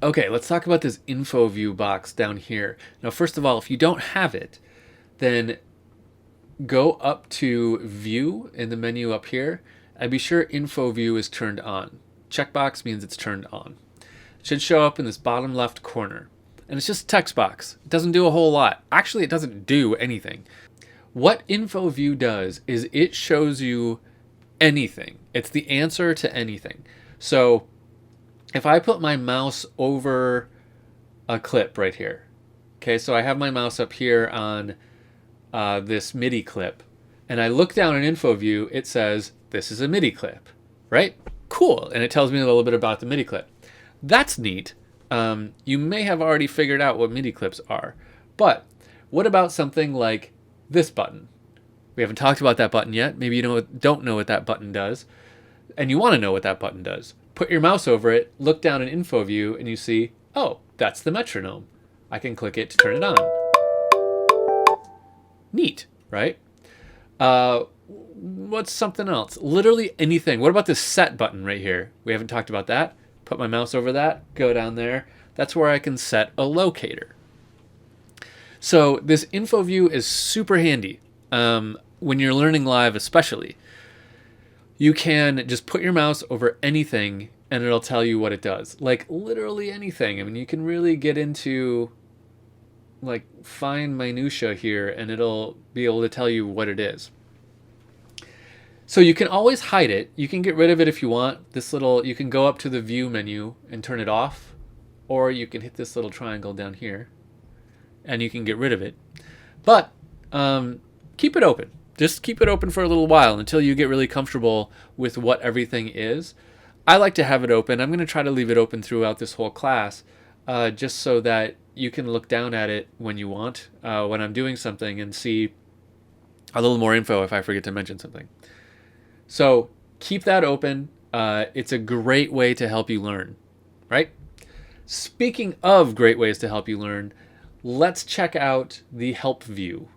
Okay, let's talk about this info view box down here. Now, first of all, if you don't have it, then go up to view in the menu up here and be sure info view is turned on. Checkbox means it's turned on. It should show up in this bottom left corner. And it's just a text box. It doesn't do a whole lot. Actually, it doesn't do anything. What info view does is it shows you anything. It's the answer to anything. So if I put my mouse over a clip right here, okay, so I have my mouse up here on this MIDI clip, and I look down in info view, it says this is a MIDI clip, right? Cool, and it tells me a little bit about the MIDI clip. That's neat. You may have already figured out what MIDI clips are, but what about something like this button? We haven't talked about that button yet. Maybe you don't know what that button does, and you want to know what that button does. Put your mouse over it, look down in info view, and you see, oh, that's the metronome. I can click it to turn it on. Neat, right? What's something else? Literally anything. What about this set button right here? We haven't talked about that. Put my mouse over that, go down there. That's where I can set a locator. So this info view is super handy when you're learning live, especially. You can just put your mouse over anything and it'll tell you what it does. Like literally anything. I mean, you can really get into like fine minutia here and it'll be able to tell you what it is. So you can always hide it. You can get rid of it if you want. You can go up to the view menu and turn it off, or you can hit this little triangle down here and you can get rid of it. But keep it open. Just keep it open for a little while until you get really comfortable with what everything is. I like to have it open. I'm going to try to leave it open throughout this whole class, just so that you can look down at it when you want, when I'm doing something, and see a little more info if I forget to mention something. So keep that open. It's a great way to help you learn, right? Speaking of great ways to help you learn, let's check out the help view.